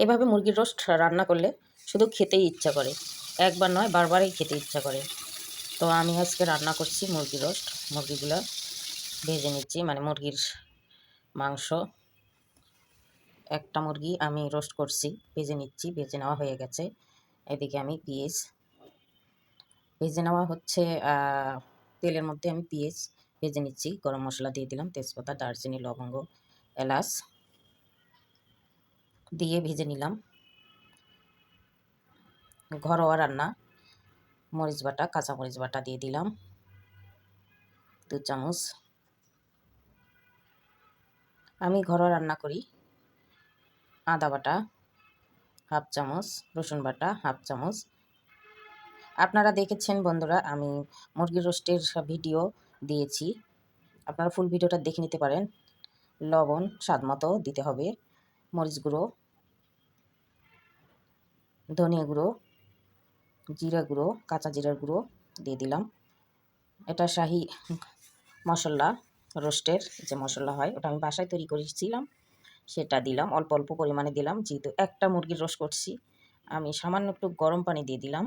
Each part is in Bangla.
এভাবে মুরগির রোস্ট রান্না করলে শুধু খেতেই ইচ্ছা করে, একবার নয় বারবারই খেতে ইচ্ছা করে। তো আমি আজকে রান্না করছি মুরগির রোস্ট। মুরগিগুলো ভেজে নিচ্ছি, মানে মুরগির মাংস। একটা মুরগি আমি রোস্ট করছি, ভেজে নিচ্ছি। ভেজে নেওয়া হয়ে গেছে। এদিকে আমি পেঁয়াজ ভেজে নেওয়া হচ্ছে। তেলের মধ্যে আমি পেঁয়াজ ভেজে নিচ্ছি। গরম মশলা দিয়ে দিলাম, তেজপাতা, দারচিনি, লবঙ্গ, এলাচ দিয়ে ভেজে নিলাম। ঘরোয়া রান্না, মরিচ বাটা, কাঁচা মরিচ বাটা দিয়ে দিলাম 2 চামচ। আমি ঘরোয়া রান্না করি। আদা বাটা 1/2 চামচ, রসুন বাটা 1/2 চামচ। আপনারা দেখেছেন বন্ধুরা, আমি মুরগির রোস্টের ভিডিও দিয়েছি, আপনারা ফুল ভিডিওটা দেখে নিতে পারেন। লবণ স্বাদ মতো দিতে হবে। মরিচ গুঁড়ো, ধনিয়া গুঁড়ো, জিরা গুঁড়ো, কাঁচা জিরার গুঁড়ো দিয়ে দিলাম। এটা শাহি মশলা, রোস্টের যে মশলা হয় ওটা আমি বাসায় তৈরি করেছিলাম, সেটা দিলাম। অল্প অল্প পরিমাণে দিলাম, যেহেতু একটা মুরগির রোস্ট করছি। আমি সামান্য একটু গরম পানি দিয়ে দিলাম।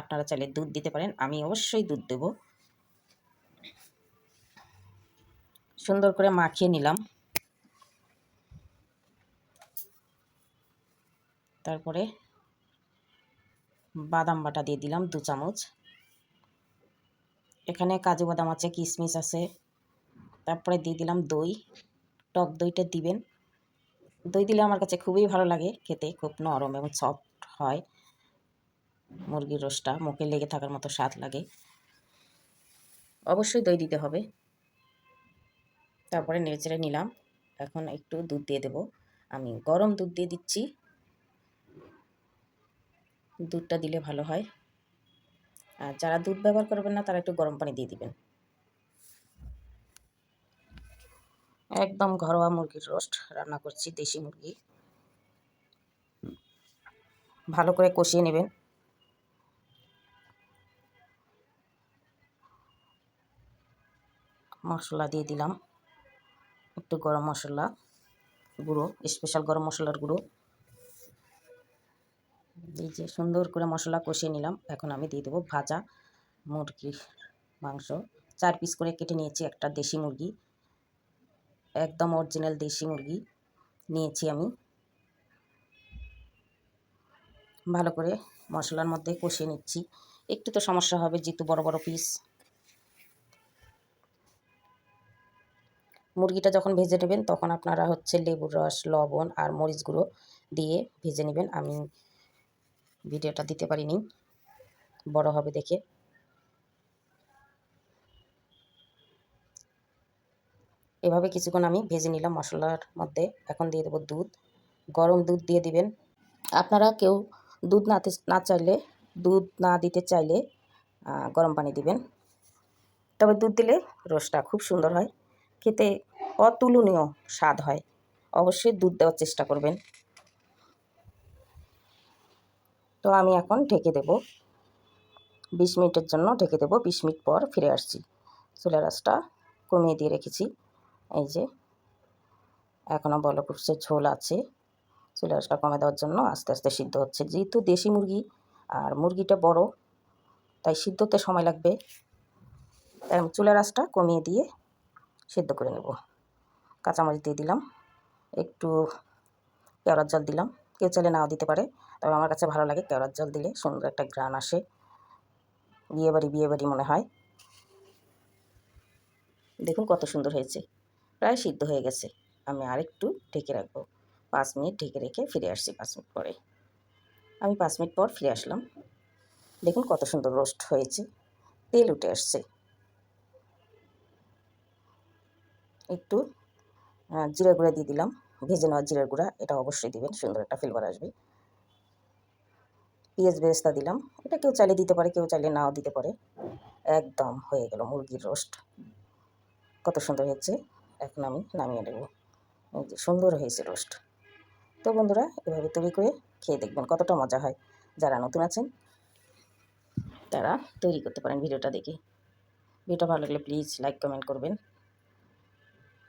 আপনারা চাইলে দুধ দিতে পারেন, আমি অবশ্যই দুধ দেব। সুন্দর করে মাখিয়ে নিলাম। তারপরে বাদাম বাটা দিয়ে দিলাম 2 চামচ। এখানে কাজু বাদাম আছে, কিশমিশ আছে। তারপরে দিয়ে দিলাম দই। টক দইটা দিবেন। দই দিলে আমার কাছে খুবই ভালো লাগে খেতে, খুব নরম এবং সফট হয়। মুরগির রোস্টটা মুখে লেগে থাকার মতো স্বাদ লাগে। অবশ্যই দই দিতে হবে। তারপরে নেড়েচেড়ে নিলাম। এখন একটু দুধ দিয়ে দেব। আমি গরম দুধ দিয়ে দিচ্ছি। দুধটা দিলে ভালো হয়। আর যারা দুধ ব্যবহার করবেন না তারা একটু গরম পানি দিয়ে দিবেন। একদম ঘরোয়া মুরগির রোস্ট রান্না করছি, দেশি মুরগি। ভালো করে কষিয়ে নেবেন। মশলা দিয়ে দিলাম, একটু গরম মশলা গুঁড়ো, স্পেশাল গরম মশলার গুঁড়ো। এই যে সুন্দর করে মশলা কষিয়ে নিলাম। এখন আমি দিয়ে দেবো ভাজা মুরগির মাংস। 4 পিস করে কেটে নিয়েছি। একটা দেশি মুরগি, একদম অরিজিনাল দেশি মুরগি নিয়েছি আমি। ভালো করে মশলার মধ্যে কষিয়ে নিচ্ছি। একটু তো সমস্যা হবে যেহেতু বড় বড় পিস। মুরগিটা যখন ভেজে নেবেন তখন আপনারা হচ্ছে লেবুর রস, লবণ আর মরিচ গুঁড়ো দিয়ে ভেজে নেবেন। আমি ভিডিওটা দিতে পারিনি, বড় হবে দেখে। এভাবে কিছুক্ষণ আমি ভেজে নিলাম মশলার মধ্যে। এখন দিয়ে দেবো দুধ। গরম দুধ দিয়ে দিবেন। আপনারা কেউ দুধ দুধ না দিতে চাইলে গরম পানি দিবেন। তবে দুধ দিলে রোস্টটা খুব সুন্দর হয়, খেতে অতুলনীয় স্বাদ হয়। অবশ্যই দুধ দেওয়ার চেষ্টা করবেন। তো আমি এখন ঢেকে দেব, 20 মিনিটের জন্য ঢেকে দেব। 20 মিনিট পর ফিরে আসছি। চুলার আঁচটা কমিয়ে দিয়ে রেখেছি। এই যে এখনও বলক উঠছে, ঝোল আছে। চুলার আঁচটা কমে দেওয়ার জন্য আস্তে আস্তে সিদ্ধ হচ্ছে। যেহেতু দেশি মুরগি আর মুরগিটা বড়, তাই সিদ্ধতে সময় লাগবে। তাই আমি চুলার আঁচটা কমিয়ে দিয়ে সিদ্ধ করে নেব। কাঁচামরিচ দিয়ে দিলাম, একটু কেওড়ার জল দিলাম। কেউ চাইলে নাও দিতে পারে, তবে আমার কাছে ভালো লাগে কেওড়ার জল দিলে সুন্দর একটা ঘ্রাণ আসে, বিয়েবাড়ি মনে হয়। দেখুন কত সুন্দর হয়েছে, প্রায় সিদ্ধ হয়ে গেছে। আমি আরেকটু ঢেকে রাখবো। 5 মিনিট ঢেকে রেখে ফিরে আসছি 5 মিনিট পরে। আমি 5 মিনিট পর ফিরে আসলাম। দেখুন কত সুন্দর রোস্ট হয়েছে, তেল উঠে আসছে। একটু জিরা গুঁড়া দিয়ে দিলাম, ভেজে নেওয়া জিরার গুঁড়া, এটা অবশ্যই দিবেন, সুন্দর একটা ফ্লেভার আসবে। পেঁয়াজ বেরেস্তা দিলাম, এটা কেউ চাইলে দিতে পারে, কেউ চাইলে নাও দিতে পারে। একদম হয়ে গেল মুরগির রোস্ট, কত সুন্দর হয়েছে। এখন আমি নামিয়ে নেব। এই যে সুন্দর হয়েছে রোস্ট। তো বন্ধুরা, এভাবে তৈরি করে খেয়ে দেখবেন কতটা মজা হয়। যারা নতুন আছেন তারা তৈরি করতে পারেন ভিডিওটা দেখে। ভিডিওটা ভালো লাগলে প্লিজ লাইক কমেন্ট করবেন।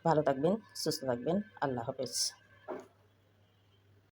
ভালো থাকবেন, সুস্থ থাকবেন। আল্লাহ হাফেজ।